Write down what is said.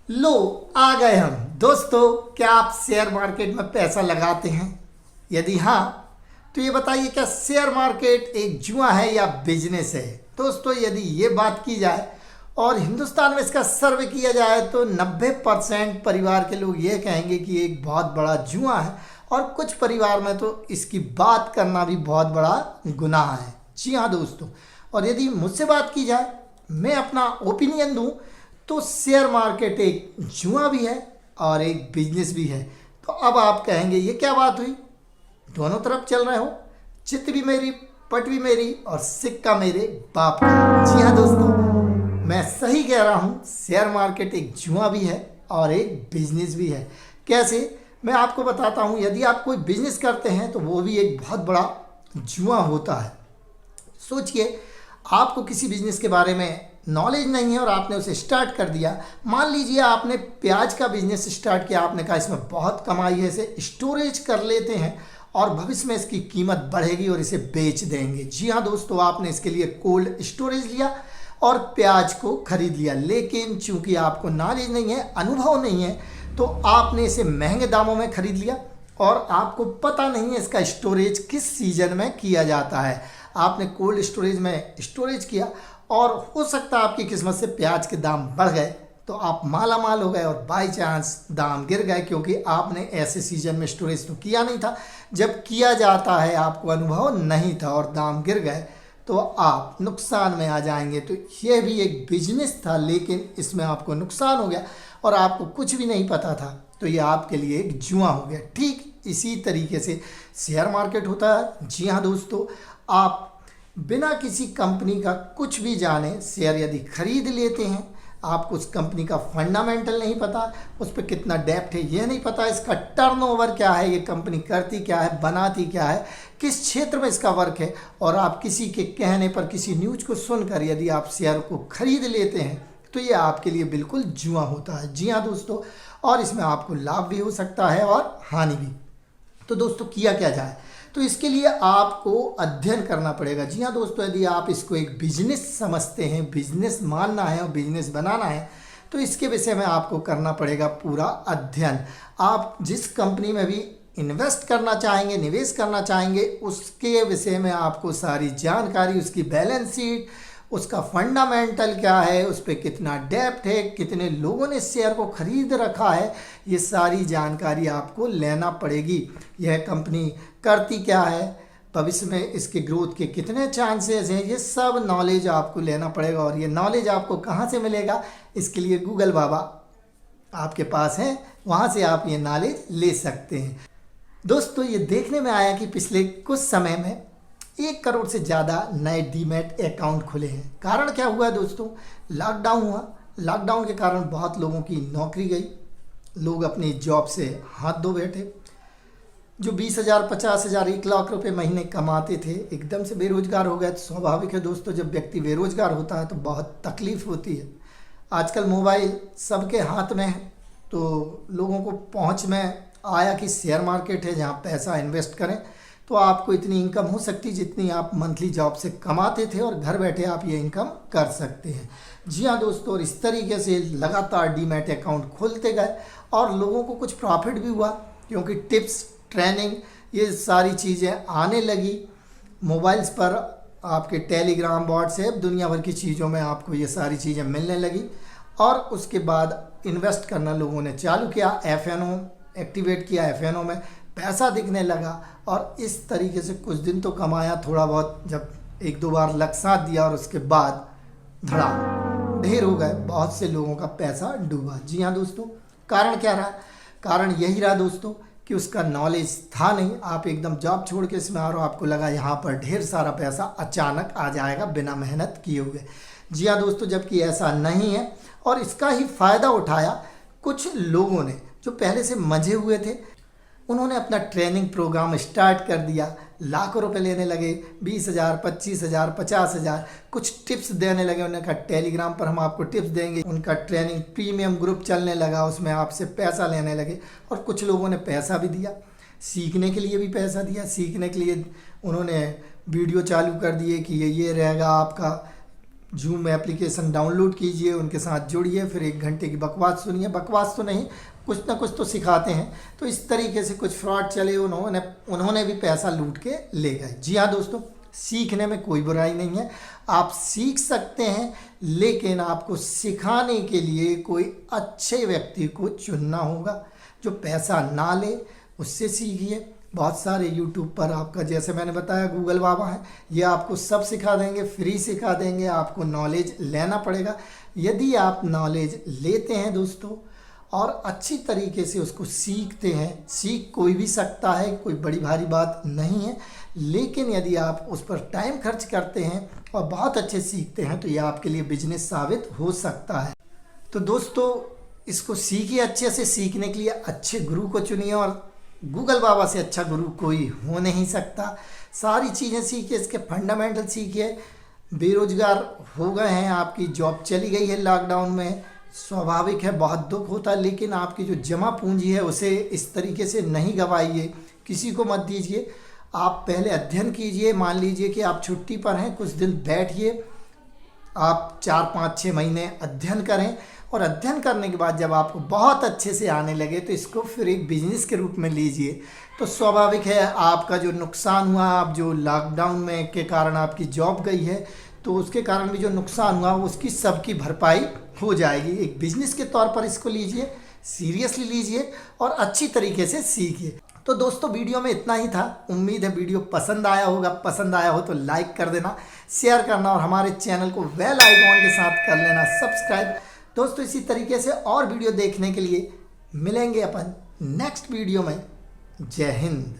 लो, आ गए हम। दोस्तों, क्या आप शेयर मार्केट में पैसा लगाते हैं? यदि हाँ, तो ये बताइए, क्या शेयर मार्केट एक जुआ है या बिजनेस है? दोस्तों, यदि ये बात की जाए और हिंदुस्तान में इसका सर्वे किया जाए तो 90% परिवार के लोग ये कहेंगे कि एक बहुत बड़ा जुआ है, और कुछ परिवार में तो इसकी बात करना भी बहुत बड़ा गुनाह है। जी हाँ दोस्तों, और यदि मुझसे बात की जाए, मैं अपना ओपिनियन दूं, तो शेयर मार्केट एक जुआ भी है और एक बिजनेस भी है। तो अब आप कहेंगे ये क्या बात हुई, दोनों तरफ चल रहे हो, चित भी मेरी, पट भी मेरी और सिक्का मेरे बाप का। जी हाँ दोस्तों, मैं सही कह रहा हूँ, शेयर मार्केट एक जुआ भी है और एक बिजनेस भी है। कैसे, मैं आपको बताता हूँ। यदि आप कोई बिजनेस करते हैं तो वो भी एक बहुत बड़ा जुआ होता है। सोचिए, आपको किसी बिजनेस के बारे में नॉलेज नहीं है और आपने उसे स्टार्ट कर दिया। मान लीजिए आपने प्याज का बिजनेस स्टार्ट किया, आपने कहा इसमें बहुत कमाई है, इसे स्टोरेज कर लेते हैं और भविष्य में इसकी कीमत बढ़ेगी और इसे बेच देंगे। जी हाँ दोस्तों, आपने इसके लिए कोल्ड स्टोरेज लिया और प्याज को खरीद लिया, लेकिन चूंकि आपको नॉलेज नहीं है, अनुभव नहीं है, तो आपने इसे महंगे दामों में खरीद लिया और आपको पता नहीं है इसका स्टोरेज किस सीजन में किया जाता है। आपने कोल्ड स्टोरेज में स्टोरेज किया और हो सकता है आपकी किस्मत से प्याज के दाम बढ़ गए, तो आप माला माल हो गए और बाई चांस दाम गिर गए, क्योंकि आपने ऐसे सीजन में स्टोरेज तो किया नहीं था। जब किया जाता है आपको अनुभव नहीं था और दाम गिर गए, तो आप नुकसान में आ जाएंगे। तो यह भी एक बिजनेस था, लेकिन इसमें आपको नुकसान हो गया और आपको कुछ भी नहीं पता था, तो ये आपके लिए एक जुआ हो गया। ठीक इसी तरीके से शेयर मार्केट होता है। जी हाँ दोस्तों, आप बिना किसी कंपनी का कुछ भी जाने शेयर यदि खरीद लेते हैं, आपको उस कंपनी का फंडामेंटल नहीं पता, उस पर कितना डेप्थ है ये नहीं पता, इसका टर्नओवर क्या है, ये कंपनी करती क्या है, बनाती क्या है, किस क्षेत्र में इसका वर्क है, और आप किसी के कहने पर, किसी न्यूज को सुनकर यदि आप शेयर को खरीद लेते हैं, तो ये आपके लिए बिल्कुल जुआ होता है। जी हाँ दोस्तों, और इसमें आपको लाभ भी हो सकता है और हानि भी। तो दोस्तों, किया क्या जाए? तो इसके लिए आपको अध्ययन करना पड़ेगा। जी हाँ दोस्तों, यदि आप इसको एक बिजनेस समझते हैं, बिजनेस मानना है और बिजनेस बनाना है, तो इसके विषय में आपको करना पड़ेगा पूरा अध्ययन। आप जिस कंपनी में भी इन्वेस्ट करना चाहेंगे, निवेश करना चाहेंगे, उसके विषय में आपको सारी जानकारी, उसकी बैलेंस शीट, उसका फंडामेंटल क्या है, उस पर कितना डेप्थ है, कितने लोगों ने शेयर को खरीद रखा है, ये सारी जानकारी आपको लेना पड़ेगी। यह कंपनी करती क्या है, भविष्य में इसके ग्रोथ के कितने चांसेस हैं, ये सब नॉलेज आपको लेना पड़ेगा। और ये नॉलेज आपको कहाँ से मिलेगा? इसके लिए गूगल बाबा आपके पास है, वहाँ से आप ये नॉलेज ले सकते हैं। दोस्तों, ये देखने में आया कि पिछले कुछ समय में 1 करोड़ से ज़्यादा नए डीमैट अकाउंट खुले हैं। कारण क्या हुआ दोस्तों? लॉकडाउन हुआ। लॉकडाउन के कारण बहुत लोगों की नौकरी गई, लोग अपनी जॉब से हाथ धो बैठे। जो 20,000, 50,000, 1 लाख रुपए महीने कमाते थे, एकदम से बेरोजगार हो गए। तो स्वाभाविक है दोस्तों, जब व्यक्ति बेरोजगार होता है तो बहुत तकलीफ होती है। आजकल मोबाइल सबके हाथ में है, तो लोगों को पहुंच में आया कि शेयर मार्केट है जहां पैसा इन्वेस्ट करें तो आपको इतनी इनकम हो सकती जितनी आप मंथली जॉब से कमाते थे, और घर बैठे आप ये इनकम कर सकते हैं। जी हाँ दोस्तों, और इस तरीके से लगातार डीमैट अकाउंट खोलते गए और लोगों को कुछ प्रॉफिट भी हुआ, क्योंकि टिप्स, ट्रेनिंग, ये सारी चीज़ें आने लगी मोबाइल्स पर। आपके टेलीग्राम, व्हाट्सएप, दुनिया भर की चीज़ों में आपको ये सारी चीज़ें मिलने लगी, और उसके बाद इन्वेस्ट करना लोगों ने चालू किया। एफएनओ एक्टिवेट किया, एफएनओ में पैसा दिखने लगा, और इस तरीके से कुछ दिन तो कमाया थोड़ा बहुत। जब 1-2 बार लक साथ दिया और उसके बाद धड़ाम ढेर हो गए, बहुत से लोगों का पैसा डूबा। जी हाँ दोस्तों, कारण क्या रहा? कारण यही रहा दोस्तों कि उसका नॉलेज था नहीं। आप एकदम जॉब छोड़ के इसमें आ रहे हो, आपको लगा यहाँ पर ढेर सारा पैसा अचानक आ जाएगा बिना मेहनत किए हुए। जी हाँ दोस्तों, जबकि ऐसा नहीं है, और इसका ही फ़ायदा उठाया कुछ लोगों ने जो पहले से मंझे हुए थे। उन्होंने अपना ट्रेनिंग प्रोग्राम स्टार्ट कर दिया, लाखों रुपए लेने लगे, 20,000, 25,000, 50,000, कुछ टिप्स देने लगे। उन्होंने कहा टेलीग्राम पर हम आपको टिप्स देंगे। उनका ट्रेनिंग प्रीमियम ग्रुप चलने लगा, उसमें आपसे पैसा लेने लगे, और कुछ लोगों ने पैसा भी दिया, सीखने के लिए भी पैसा दिया। सीखने के लिए उन्होंने वीडियो चालू कर दिए कि ये रहेगा आपका जूम एप्लीकेशन डाउनलोड कीजिए, उनके साथ जुड़िए, फिर 1 घंटे की बकवास सुनिए। बकवास तो नहीं, कुछ ना कुछ तो सिखाते हैं। तो इस तरीके से कुछ फ्रॉड चले, उन्होंने भी पैसा लूट के ले गए। जी हाँ दोस्तों, सीखने में कोई बुराई नहीं है, आप सीख सकते हैं, लेकिन आपको सिखाने के लिए कोई अच्छे व्यक्ति को चुनना होगा जो पैसा ना ले, उससे सीखिए। बहुत सारे यूट्यूब पर आपका, जैसे मैंने बताया, गूगल बाबा है, ये आपको सब सिखा देंगे, फ्री सिखा देंगे। आपको नॉलेज लेना पड़ेगा। यदि आप नॉलेज लेते हैं दोस्तों और अच्छी तरीके से उसको सीखते हैं, सीख कोई भी सकता है, कोई बड़ी भारी बात नहीं है, लेकिन यदि आप उस पर टाइम खर्च करते हैं और बहुत अच्छे सीखते हैं तो ये आपके लिए बिजनेस साबित हो सकता है। तो दोस्तों, इसको सीखिए। अच्छे से सीखने के लिए अच्छे गुरु को चुनिए, और गूगल बाबा से अच्छा गुरु कोई हो नहीं सकता। सारी चीज़ें सीखिए, इसके फंडामेंटल सीखिए। बेरोजगार हो गए हैं, आपकी जॉब चली गई है लॉकडाउन में, स्वाभाविक है, बहुत दुख होता है, लेकिन आपकी जो जमा पूंजी है उसे इस तरीके से नहीं गंवाइए, किसी को मत दीजिए। आप पहले अध्ययन कीजिए। मान लीजिए कि आप छुट्टी पर हैं, कुछ दिन बैठिए, आप 4, 5, 6 महीने अध्ययन करें, और अध्ययन करने के बाद जब आपको बहुत अच्छे से आने लगे तो इसको फिर एक बिजनेस के रूप में लीजिए। तो स्वाभाविक है, आपका जो नुकसान हुआ, आप जो लॉकडाउन में के कारण आपकी जॉब गई है, तो उसके कारण भी जो नुकसान हुआ उसकी सबकी भरपाई हो जाएगी। एक बिजनेस के तौर पर इसको लीजिए, सीरियसली लीजिए और अच्छी तरीके से सीखिए। तो दोस्तों, वीडियो में इतना ही था। उम्मीद है वीडियो पसंद आया होगा। पसंद आया हो तो लाइक कर देना, शेयर करना, और हमारे चैनल को बेल आइकॉन के साथ कर लेना सब्सक्राइब। दोस्तों, इसी तरीके से और वीडियो देखने के लिए मिलेंगे अपन नेक्स्ट वीडियो में। जय हिंद।